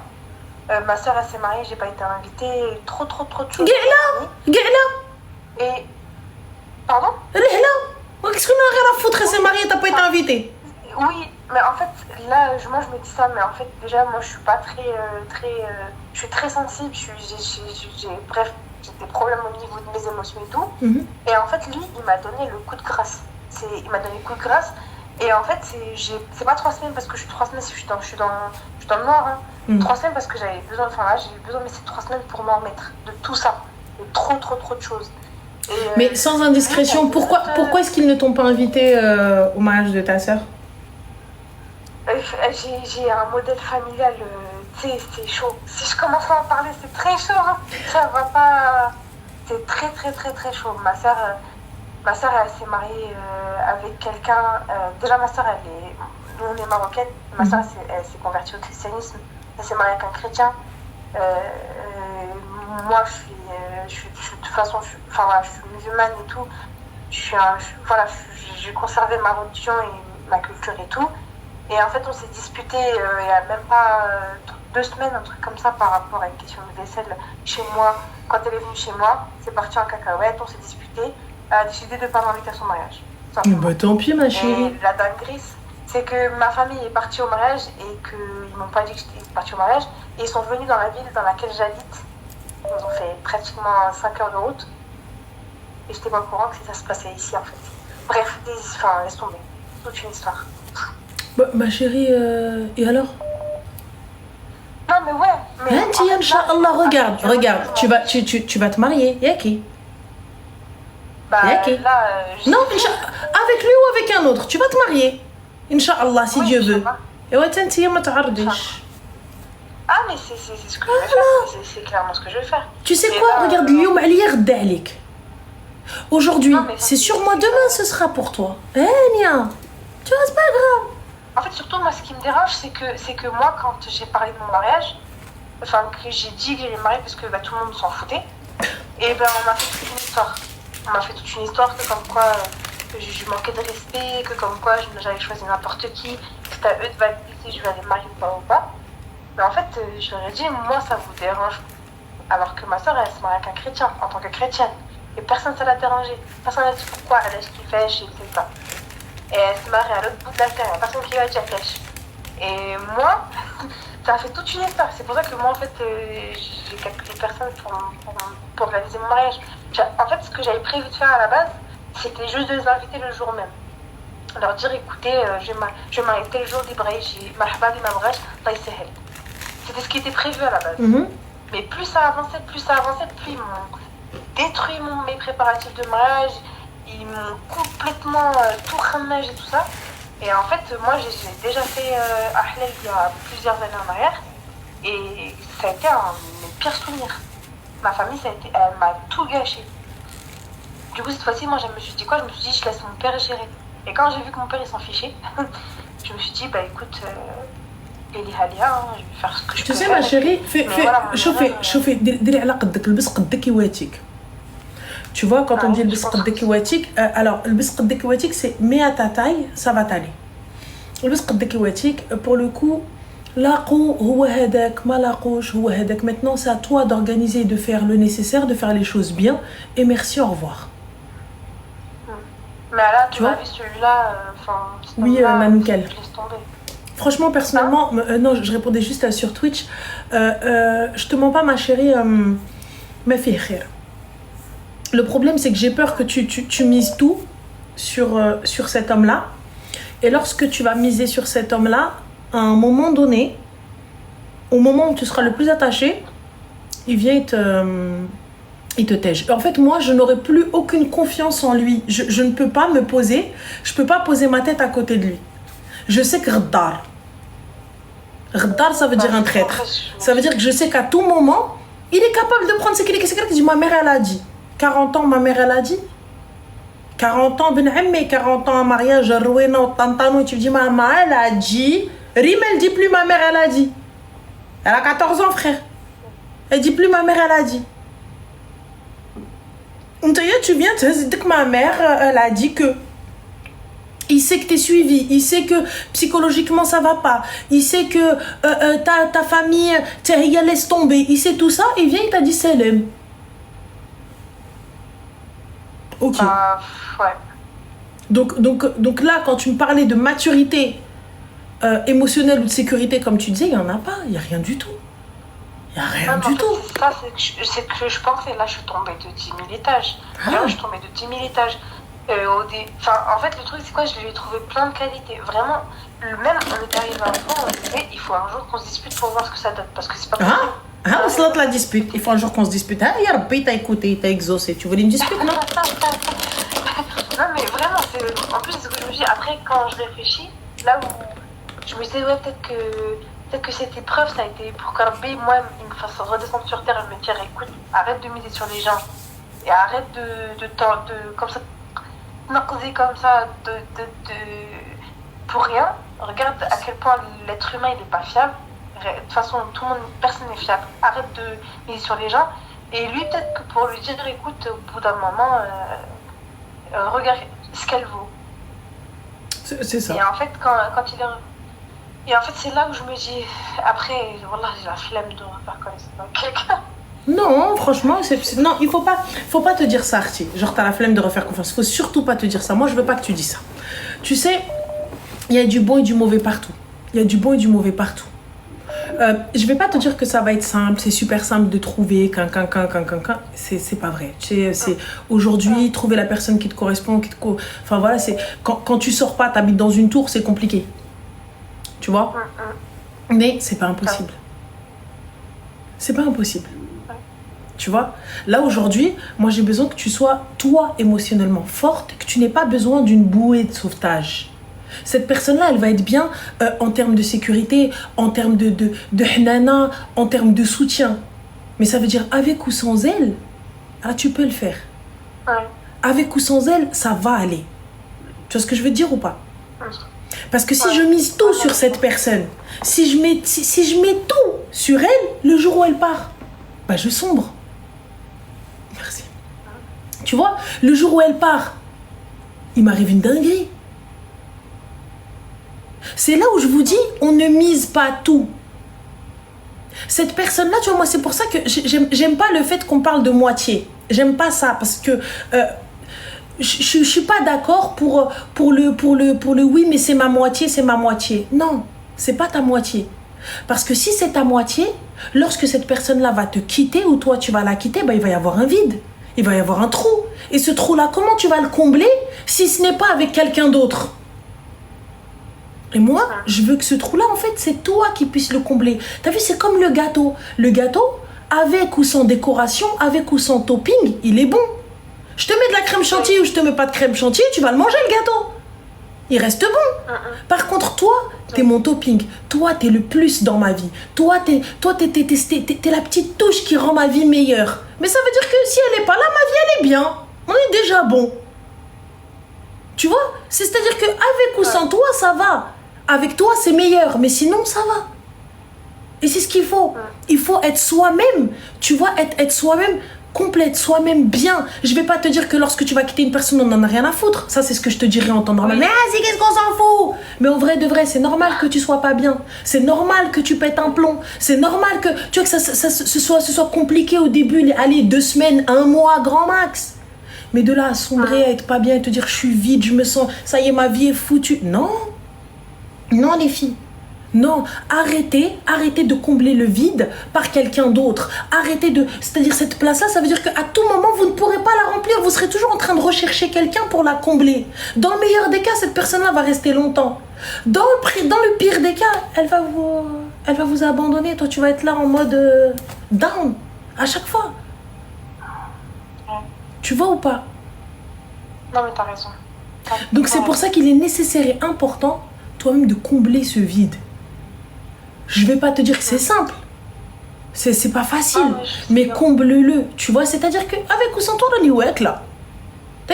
Speaker 2: Ma soeur, elle s'est mariée, j'ai pas été invitée, trop de choses. Et. Pardon?
Speaker 1: Qu'est-ce qu'on a rien à foutre, elle s'est mariée, t'as pas été invitée?
Speaker 2: Oui, Mais en fait, là, moi, je me dis ça, mais en fait, déjà, moi, je suis pas je suis très sensible, bref, j'ai des problèmes au niveau de mes émotions et tout.
Speaker 1: Mhm.
Speaker 2: Et en fait, lui, il m'a donné le coup de grâce. Il m'a donné le coup de grâce. Et en fait, c'est pas 3 semaines parce que je suis 3 semaines, je suis dans le noir. Hein.
Speaker 1: Mhm.
Speaker 2: 3 semaines parce que j'avais besoin, enfin là, j'ai eu besoin, mais c'est 3 semaines pour m'en remettre de tout ça. De trop de choses. Et,
Speaker 1: Mais sans indiscrétion, pourquoi est-ce qu'ils ne t'ont pas invité au mariage de ta sœur?
Speaker 2: j'ai un modèle familial, tu sais, c'est chaud. Si je commence à en parler, c'est très chaud. Hein. Ça va pas. C'est très chaud. Ma sœur, elle s'est mariée avec quelqu'un. Déjà, ma sœur, nous, on est marocaine. Ma sœur, elle s'est convertie au christianisme. Elle s'est mariée avec un chrétien. Moi, de toute façon, voilà, je suis musulmane et tout. Voilà, j'ai conservé ma religion et ma culture et tout. Et en fait, on s'est disputé il n'y a même pas 2 semaines, un truc comme ça, par rapport à une question de vaisselle chez moi. Quand elle est venue chez moi, c'est parti en cacahuète, on s'est disputé. Elle a décidé de ne pas m'inviter à son mariage.
Speaker 1: Bah tant pis, ma chérie.
Speaker 2: Et la dinguerie, c'est que ma famille est partie au mariage et qu'ils m'ont pas dit que j'étais partie au mariage. Et ils sont venus dans la ville dans laquelle j'habite. Ils ont fait pratiquement 5 heures de route. Et je n'étais pas au courant que ça se passait ici, en fait. Bref, laisse tomber. Toute une histoire.
Speaker 1: Bah, ma chérie, et alors?
Speaker 2: Non, mais ouais. Mais
Speaker 1: Hein, Tia, Inch'Allah, regarde, tu vas te marier, Yaki.
Speaker 2: Bah,
Speaker 1: Yaki.
Speaker 2: là,
Speaker 1: Non, avec lui ou avec un autre, tu vas te marier. Inch'Allah, si Dieu veut. Et ouais, Tia, ma ta'ardish.
Speaker 2: Ah, mais c'est ce que je vais faire. C'est clairement ce que je vais faire.
Speaker 1: Tu sais quoi? Regarde, اليوم عليا غدا عليك. Aujourd'hui, c'est sur moi, demain ce sera pour toi. Nia, tu vois, c'est pas grave.
Speaker 2: En fait, surtout, moi, ce qui me dérange, c'est que moi, quand j'ai parlé de mon mariage, enfin, que j'ai dit que j'allais me marier parce que tout le monde s'en foutait, et ben, on m'a fait toute une histoire. On m'a fait toute une histoire que comme quoi que je manquais de respect, que comme quoi j'avais choisi n'importe qui, que c'était à eux de valider si je vais aller me marier ou pas. Mais en fait, je leur ai dit, moi, ça vous dérange. Alors que ma soeur, elle se marie avec un chrétien, en tant que chrétienne. Et personne ne l'a dérangé. Personne n'a dit pourquoi elle a ce qu'il fait, chez ça. Et elle se marie à l'autre bout de la terre, il n'y a personne qui va dire flèche. Et moi, ça a fait toute une histoire. C'est pour ça que moi, en fait, j'ai calculé personne pour organiser mon mariage. En fait, ce que j'avais prévu de faire à la base, c'était juste de les inviter le jour même. Leur dire, écoutez, je vais marier tel jour d'Ibrahim, j'ai marhaba li mamraj, Allah yisahel. C'était ce qui était prévu à la base. Mais plus ça avançait, plus ils m'ont détruit mes préparatifs de mariage. Ils m'ont complètement tout ramage et tout ça. Et en fait, moi, j'ai déjà fait Ahlel il y a plusieurs années en arrière. Et ça a été mes pires souvenirs. Ma famille, elle m'a tout gâché. Du coup, cette fois-ci, moi, je me suis dit quoi? Je me suis dit, je laisse mon père gérer. Et quand j'ai vu que mon père, il s'en fichait, je me suis dit, bah écoute, Eli Halia, je vais faire ce que je peux.
Speaker 1: Tu sais, ma chérie, شوفي ديري على قدك البس قدك يواتيك. Tu vois, quand on dit البس قدك يواتيك, alors البس قدك يواتيك, c'est mets à ta taille, ça va t'aller. البس قدك يواتيك, pour le coup, لاقو هو هذاك, ما لاقوش هو هذاك. Maintenant, c'est à toi d'organiser, de faire le nécessaire, de faire les choses bien. Et merci, au revoir.
Speaker 2: Mais là, tu vois, celui-là,
Speaker 1: oui, nickel.
Speaker 2: Je laisse tomber.
Speaker 1: Franchement, personnellement, non, je répondais juste sur Twitch. Je te mens pas, ma chérie, mais fais khir. Le problème, c'est que j'ai peur que tu mises tout sur cet homme-là. Et lorsque tu vas miser sur cet homme-là, à un moment donné, au moment où tu seras le plus attaché, il vient il te tège. En fait, moi, je n'aurai plus aucune confiance en lui. Je ne peux pas me poser, je peux pas poser ma tête à côté de lui. Je sais que Ghaddar, ça veut dire un traître. Ça veut dire que je sais qu'à tout moment, il est capable de prendre ce qu'il dit. Ma mère, elle a dit. 40 ans, ma mère, elle a dit. 40 ans, ben Ammi, 40 ans en mariage, Rouena, Tantano, tu dis, maman, elle a dit. Rim, elle dit plus, ma mère, elle a dit. Elle a 14 ans, frère. Elle dit plus, ma mère, elle a dit. Tu viens, tu dis que ma mère, elle a dit que. Il sait que t'es suivi, il sait que psychologiquement ça va pas, il sait que ta famille, elle laisse tomber, il sait tout ça, il vient, il t'a dit Selem. Ok.
Speaker 2: Ouais.
Speaker 1: Donc là, quand tu me parlais de maturité émotionnel ou de sécurité, comme tu disais, il n'y en a pas. Il n'y a rien du tout. Il n'y a rien du tout.
Speaker 2: C'est que je pensais, là, je suis tombée de 10 000 étages. Là, je suis tombée de 10 000 étages. En fait, le truc, c'est quoi? Je lui ai trouvé plein de qualités. Vraiment, même on est arrivé à un point où on disait, il faut un jour qu'on se dispute pour voir ce que ça donne. Parce que c'est pas possible.
Speaker 1: On se lance la dispute. Il faut un jour qu'on se dispute. Ah, Yarbi, t'as écouté, t'as exaucé. Tu voulais une dispute, non?
Speaker 2: Non, mais vraiment, en plus, c'est ce que je me dis. Après, quand je réfléchis, là où je me disais, ouais, peut-être que cette épreuve, ça a été pour qu'Arbi, moi, il me fasse redescendre sur terre et me dire, écoute, arrête de miser sur les gens. Et arrête comme ça, causer comme ça, pour rien. Regarde à quel point l'être humain, il n'est pas fiable. De toute façon, personne n'est fiable. Arrête de miser sur les gens. Et lui, peut-être que pour lui dire, écoute, au bout d'un moment, regarde ce qu'elle vaut.
Speaker 1: C'est ça.
Speaker 2: Et en fait, quand il est... Et en fait, c'est là où je me dis, après, voilà, j'ai la flemme de refaire connaissance avec quelqu'un.
Speaker 1: Non, franchement, non, il faut pas te dire ça, Artie. Genre, t'as la flemme de refaire confiance. Faut surtout pas te dire ça. Moi, je veux pas que tu dises ça. Tu sais, il y a du bon et du mauvais partout. Il y a du bon et du mauvais partout. Je vais pas te dire que ça va être simple, c'est super simple de trouver c'est pas vrai. C'est aujourd'hui trouver la personne qui te correspond, enfin voilà, c'est quand tu sors pas, t'habites dans une tour, c'est compliqué. Tu vois? Mais c'est pas impossible. C'est pas impossible. Tu vois? Là aujourd'hui, moi j'ai besoin que tu sois toi émotionnellement forte, que tu n'aies pas besoin d'une bouée de sauvetage. Cette personne-là, elle va être bien en termes de sécurité, en termes de hnana, en termes de soutien. Mais ça veut dire avec ou sans elle, tu peux le faire.
Speaker 2: Ouais.
Speaker 1: Avec ou sans elle, ça va aller. Tu vois ce que je veux dire ou pas? Parce que si je mise tout sur cette personne, si je mets tout sur elle, le jour où elle part, je sombre. Merci. Tu vois, le jour où elle part, il m'arrive une dinguerie. C'est là où je vous dis, on ne mise pas tout. Cette personne-là, tu vois, moi, c'est pour ça que j'aime pas le fait qu'on parle de moitié. J'aime pas ça parce que je suis pas d'accord pour le oui, mais c'est ma moitié, c'est ma moitié. Non, c'est pas ta moitié. Parce que si c'est ta moitié, lorsque cette personne-là va te quitter ou toi tu vas la quitter, il va y avoir un vide. Il va y avoir un trou. Et ce trou-là, comment tu vas le combler si ce n'est pas avec quelqu'un d'autre? Et moi, je veux que ce trou-là, en fait, c'est toi qui puisses le combler. T'as vu, c'est comme le gâteau. Le gâteau, avec ou sans décoration, avec ou sans topping, il est bon. Je te mets de la crème chantilly ou je te mets pas de crème chantilly, tu vas le manger, le gâteau. Il reste bon. Par contre, toi, t'es mon topping. Toi, t'es le plus dans ma vie. Toi, t'es la petite touche qui rend ma vie meilleure. Mais ça veut dire que si elle est pas là, ma vie, elle est bien. On est déjà bon. Tu vois? C'est-à-dire qu'avec ou sans toi, ça va. Avec toi, c'est meilleur, mais sinon, ça va. Et c'est ce qu'il faut. Il faut être soi-même. Tu vois, être soi-même complète, soi-même bien. Je vais pas te dire que lorsque tu vas quitter une personne, on n'en a rien à foutre. Ça, c'est ce que je te dirais en temps normal. Mais c'est qu'est-ce qu'on s'en fout? Mais en vrai de vrai, c'est normal que tu sois pas bien. C'est normal que tu pètes un plomb. C'est normal que, tu vois, que ce soit compliqué au début. Allez, 2 semaines, 1 mois, grand max. Mais de là à sombrer, à être pas bien et te dire je suis vide, je me sens, ça y est, ma vie est foutue. Non. Non, les filles. Non, arrêtez de combler le vide par quelqu'un d'autre. C'est-à-dire cette place-là, ça veut dire qu'à tout moment, vous ne pourrez pas la remplir. Vous serez toujours en train de rechercher quelqu'un pour la combler. Dans le meilleur des cas, cette personne-là va rester longtemps. Dans le pire des cas, elle va vous abandonner. Toi, tu vas être là en mode down à chaque fois. Tu vois ou pas?
Speaker 2: Non, mais t'as raison.
Speaker 1: Donc c'est pour ça qu'il est nécessaire et important toi-même de combler ce vide. Je vais pas te dire que c'est simple. C'est pas facile. Mais comble-le. Tu vois, c'est-à-dire qu'avec ou sans toi, on y est là.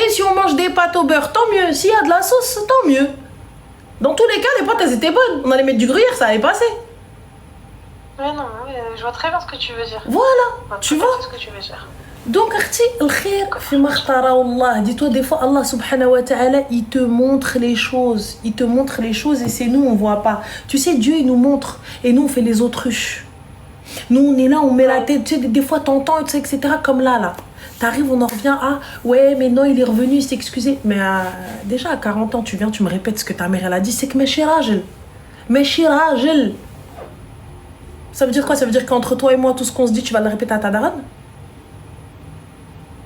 Speaker 1: Si on mange des pâtes au beurre, tant mieux. S'il y a de la sauce, tant mieux. Dans tous les cas, les pâtes, elles étaient bonnes. On allait mettre du gruyère, ça allait passer.
Speaker 2: Mais non, je vois très bien ce que tu veux dire.
Speaker 1: Voilà, tu vois.
Speaker 2: Ce que tu veux dire.
Speaker 1: Donc, Arti, al-khir fi makhtara Allah. Dis-toi, des fois, Allah subhanahu wa ta'ala, il te montre les choses. Il te montre les choses et c'est nous, on voit pas. Tu sais, Dieu, il nous montre et nous, on fait les autruches. Nous, on est là, on met la tête. Tu sais, des fois, t'entends, etc. Comme là. T'arrives, on en revient à ouais, mais non, il est revenu, il s'est excusé. Mais déjà, à 40 ans, tu viens, tu me répètes ce que ta mère, elle a dit. C'est que mes chers, ماشي راجل. Ça veut dire quoi? Ça veut dire qu'entre toi et moi, tout ce qu'on se dit, tu vas le répéter à ta daronne?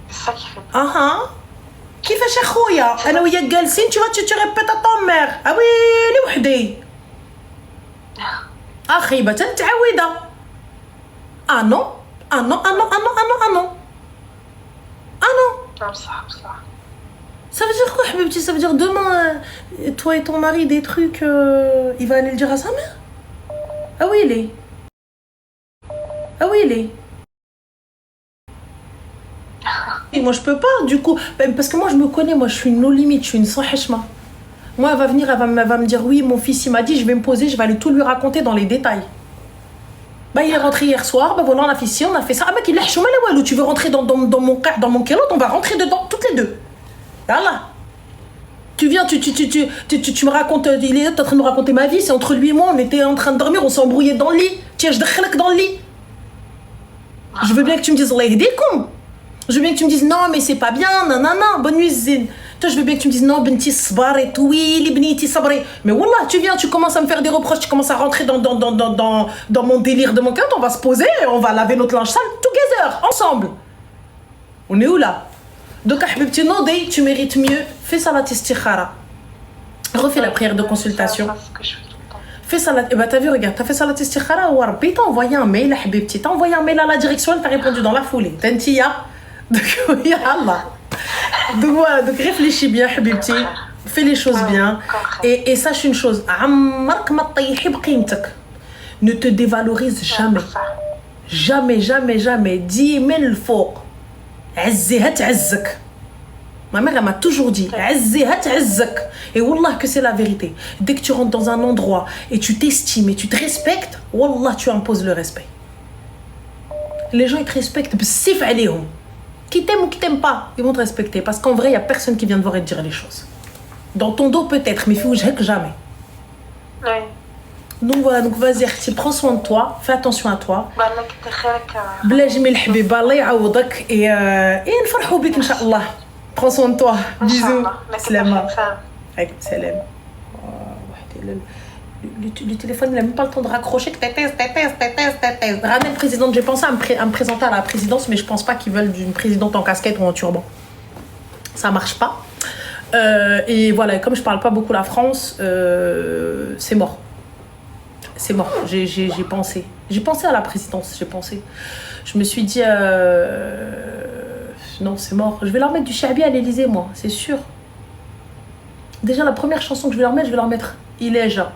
Speaker 2: C'est ça qui fait.
Speaker 1: كيفاش اخويا انا وياك جالسين tu répètes à ta mère ويلي وحدي خيبه متعوده non
Speaker 2: Non, ça.
Speaker 1: Ça veut dire quoi حبيبتي? Ça veut dire demain toi et ton mari des trucs il va aller le dire à sa mère? ويلي Et moi je peux pas du coup parce que moi je me connais, moi je suis une no limite, je suis une sans heshma. Moi elle va venir, elle va me dire oui mon fils il m'a dit, je vais me poser, je vais aller tout lui raconter dans les détails. Il est rentré hier soir, voilà on a fait ci, on a fait ça. Mec il est walou, tu veux rentrer dans mon kélote, on va rentrer dedans toutes les deux. Voilà. Tu viens, tu me racontes, il est en train de me raconter ma vie, c'est entre lui et moi, on était en train de dormir, on s'est embrouillé dans le lit. Tiens, je t'dakhlak dans le lit. Je veux bien que tu me dises Allah yahdikum. Je veux bien que tu me dises non mais c'est pas bien, nanana, bonne nuit zine. Toi je veux bien que tu me dises non benti sbar et tout, oui, libniti sabri. Mais wallah, tu viens, tu commences à me faire des reproches, tu commences à rentrer dans mon délire de mon cœur, on va se poser, on va laver notre linge sale together, ensemble. On est où là? Donc habibti nodi, tu mérites mieux, fais salat istikhara. Refais la prière de consultation.
Speaker 2: C'est ce que je fais tout le temps.
Speaker 1: Fais salat, t'as vu, regarde, t'as fait salat istikhara ou Rabbi t'a envoyé un mail à habibti, t'as envoyé un mail à la direction, elle t'a répondu dans la foulée. Tantiya. Donc, ya Allah. Donc voilà, donc réfléchis bien, Habibti. Fais les choses bien. Et sache une chose. Ne te dévalorise jamais. Jamais. Dis, mais le faux. Ma mère, elle m'a toujours dit. Et wallah que c'est la vérité. Dès que tu rentres dans un endroit et tu t'estimes et tu te respectes, wallah, tu imposes le respect. Les gens, ils te respectent. B'sif alayhum. Qui t'aime ou qui t'aime pas, ils vont te respecter. Parce qu'en vrai, il n'y a personne qui vient te voir et te dire les choses. Dans ton dos peut-être, mais fais jamais.
Speaker 2: Oui.
Speaker 1: Donc voilà, donc vas-y, Arti, prends soin de toi, fais attention à toi. بلا جميل حبيبة الله يعوضك et نفرحوا بك إن شاء الله. Prends soin de toi. Bisous. Salama. Alaykoum salam. Le téléphone, il n'a même pas le temps de raccrocher. Rana, présidente, j'ai pensé à me présenter à la présidence, mais je pense pas qu'ils veulent d'une présidente en casquette ou en turban. Ça marche pas. Et voilà, comme je parle pas beaucoup la France, c'est mort. C'est mort. J'ai pensé. J'ai pensé à la présidence, Je me suis dit, non, c'est mort. Je vais leur mettre du Chabi à l'Élysée, moi, c'est sûr. Déjà, la première chanson que je vais leur mettre, Il est Jean.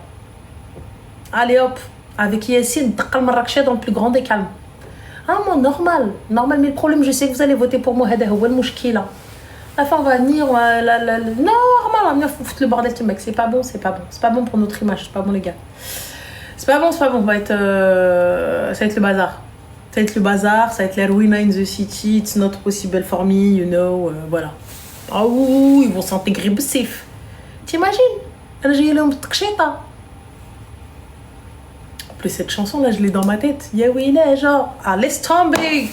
Speaker 1: Allez hop, avec Yassine, Taqal Marrakech dans le plus grand des calmes. Moi, normal, mais le problème, je sais que vous allez voter pour moi, Hada Huwa al-Mushkila. La fin va venir, normal, on va venir foutre le bordel, mec, c'est pas bon. C'est pas bon pour notre image, c'est pas bon, les gars. C'est pas bon, ça va être le bazar. Ça va être la ruina in the city, it's not possible for me, you know, voilà. Ils vont s'intégrer bessif. T'imagines? J'ai eu plus cette chanson là, je l'ai dans ma tête. Oui, là, genre, laisse tomber.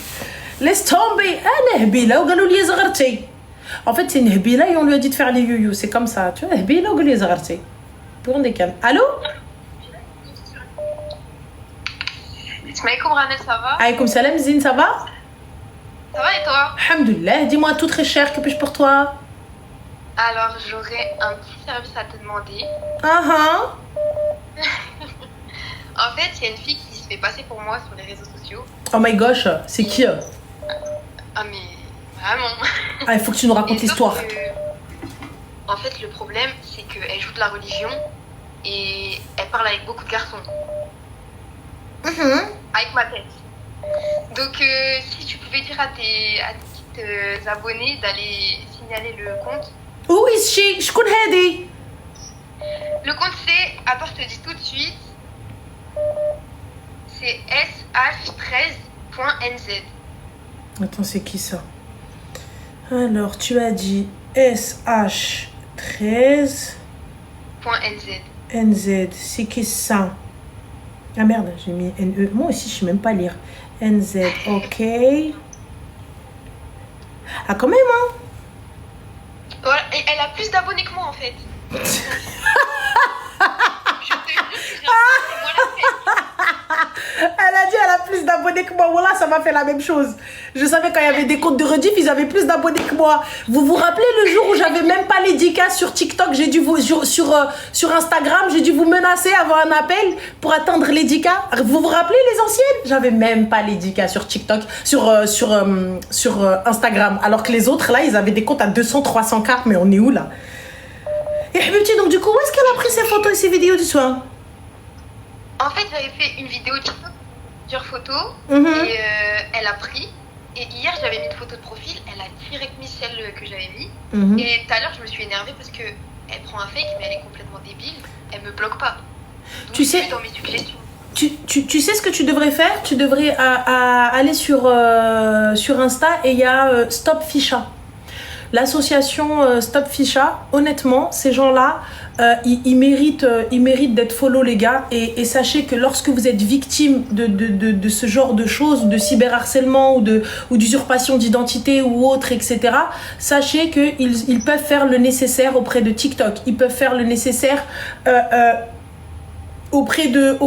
Speaker 1: Nehbila, ou galou li zagharti. En fait, c'est Nehbila et on lui a dit de faire les youyou. C'est comme ça, tu vois, Nehbila ou galou li zagharti. Pour des calmes. Allô?
Speaker 2: Alaykoum Ranel, ça va?
Speaker 1: Alaykoum salam, Zine, ça va?
Speaker 2: Ça va et toi?
Speaker 1: Alhamdoulilah, dis-moi tout très cher, que puis-je pour toi?
Speaker 2: Alors, j'aurais un petit service à te demander. En fait, il y a une fille qui se fait passer pour moi sur les réseaux sociaux.
Speaker 1: Oh my gosh, c'est qui?
Speaker 2: Mais vraiment.
Speaker 1: Il faut que tu nous racontes l'histoire.
Speaker 2: En fait, le problème, c'est qu'elle joue de la religion et elle parle avec beaucoup de garçons. Avec ma tête. Donc, si tu pouvais dire à tes petites abonnés d'aller signaler le compte.
Speaker 1: Où est-ce je connais Hadi?
Speaker 2: Le compte c'est, attends, je te dis tout de suite. C'est sh13.nz.
Speaker 1: Attends, c'est qui ça? Alors, tu as dit sh13.nz. NZ, c'est qui ça? Ah merde, j'ai mis NE. Moi aussi, je sais même pas lire. NZ, ok. Ah, quand même, hein?
Speaker 2: Voilà, et elle a plus d'abonnés que moi en fait. Je te jure que j'ai
Speaker 1: Elle a dit elle a plus d'abonnés que moi. Voilà, ça m'a fait la même chose. Je savais quand il y avait des comptes de rediff, ils avaient plus d'abonnés que moi. Vous vous rappelez le jour où j'avais même pas les 10K sur TikTok, j'ai dû vous sur Instagram, j'ai dû vous menacer, avoir un appel pour atteindre les 10K. Vous vous rappelez les anciennes? J'avais même pas les 10K sur TikTok, sur Instagram, alors que les autres là, ils avaient des comptes à 200, 300K. Mais on est où là? Et Habibti, donc du coup, où est-ce qu'elle a pris ses photos et ses vidéos du soir?
Speaker 2: En fait, j'avais fait une vidéo TikTok, plusieurs photos, et elle a pris. Et hier, j'avais mis une photo de profil, elle a direct mis celle que j'avais mis. Et tout à l'heure, je me suis énervée parce que elle prend un fake, mais elle est complètement débile. Elle me bloque pas. Donc,
Speaker 1: tu sais,
Speaker 2: dans mes suggestions.
Speaker 1: Tu sais ce que tu devrais faire? Tu devrais aller sur Insta et il y a Stop Ficha. L'association Stop Ficha, honnêtement, ces gens-là, ils méritent d'être follow, les gars. Et sachez que lorsque vous êtes victime de ce genre de choses, de cyberharcèlement ou d'usurpation d'identité ou autre, etc., sachez qu'ils peuvent faire le nécessaire auprès de TikTok. Ils peuvent faire le nécessaire auprès de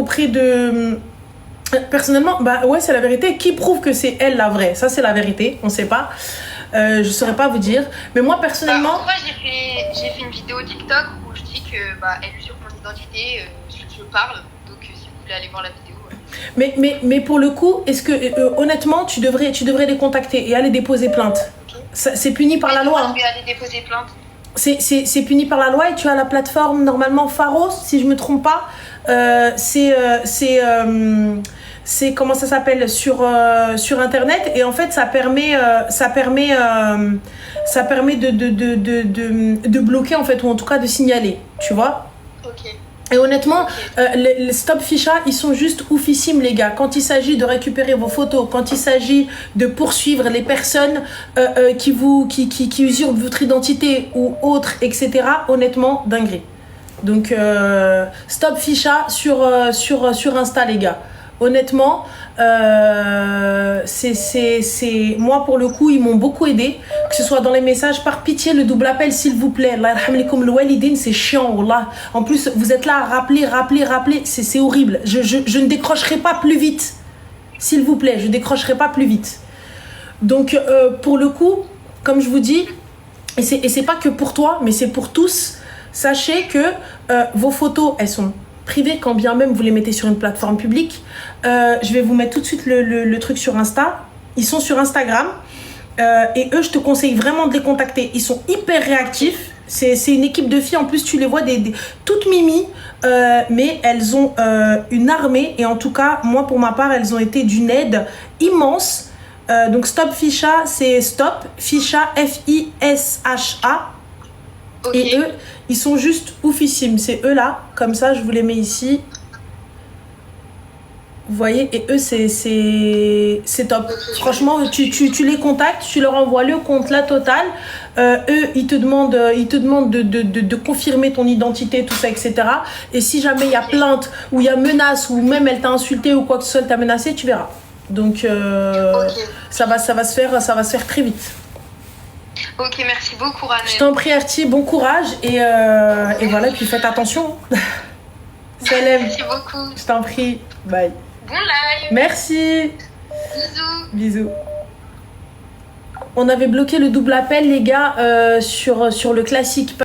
Speaker 1: personnellement, bah ouais, c'est la vérité. Qui prouve que c'est elle la vraie? Ça, c'est la vérité. On sait pas. Je saurais pas vous dire. Mais moi, personnellement...
Speaker 2: Moi, j'ai fait une vidéo TikTok où je dis que elle usurpe mon identité, je parle. Donc, si vous voulez aller voir la vidéo...
Speaker 1: Mais pour le coup, est-ce que, honnêtement, tu devrais les contacter et aller déposer plainte. Okay. C'est puni par la loi.
Speaker 2: Je vais aller déposer plainte.
Speaker 1: C'est puni par la loi et tu as la plateforme, normalement, Pharos, si je me trompe pas. C'est comment ça s'appelle sur internet, et en fait ça permet de bloquer, en fait, ou en tout cas de signaler, tu vois.
Speaker 2: Ok.
Speaker 1: Et honnêtement, les Stop Ficha, ils sont juste oufissimes, les gars. Quand il s'agit de récupérer vos photos, quand il s'agit de poursuivre les personnes qui usurpent votre identité ou autre, etc., honnêtement, dinguerie. Donc Stop Ficha sur Insta, les gars. Honnêtement, moi, pour le coup, ils m'ont beaucoup aidé, que ce soit dans les messages. Par pitié, le double appel, s'il vous plaît. Allah yarham likoum l'walidin, c'est chiant, wallah. En plus, vous êtes là à rappeler, c'est horrible. Je ne décrocherai pas plus vite, s'il vous plaît, je décrocherai pas plus vite. Donc pour le coup, comme je vous dis, et c'est pas que pour toi, mais c'est pour tous, sachez que vos photos, elles sont privées, quand bien même vous les mettez sur une plateforme publique. Je vais vous mettre tout de suite le truc sur Insta. Ils sont sur Instagram, et eux, je te conseille vraiment de les contacter. Ils sont hyper réactifs. C'est une équipe de filles, en plus tu les vois toutes mimi, mais elles ont une armée, et en tout cas moi pour ma part elles ont été d'une aide immense. Donc Stop Ficha, c'est Stop Ficha, Fisha. Okay. Et eux, ils sont juste oufissimes. C'est eux là, comme ça, je vous les mets ici. Vous voyez, et eux, c'est top. Franchement, tu les contactes, tu leur envoies le compte, la totale. Eux, ils te demandent de confirmer ton identité, tout ça, etc. Et si jamais il y a plainte, ou il y a menace, ou même elle t'a insulté, ou quoi que ce soit, elle t'a menacé, tu verras. Donc, ça va se faire très vite.
Speaker 2: Ok, merci beaucoup, Ranel.
Speaker 1: Je t'en prie, Arti, bon courage, et voilà, et puis faites attention. Salam.
Speaker 2: Merci beaucoup.
Speaker 1: Je t'en prie, bye.
Speaker 2: Bon live.
Speaker 1: Merci.
Speaker 2: Bisous.
Speaker 1: On avait bloqué le double appel, les gars, sur le classique.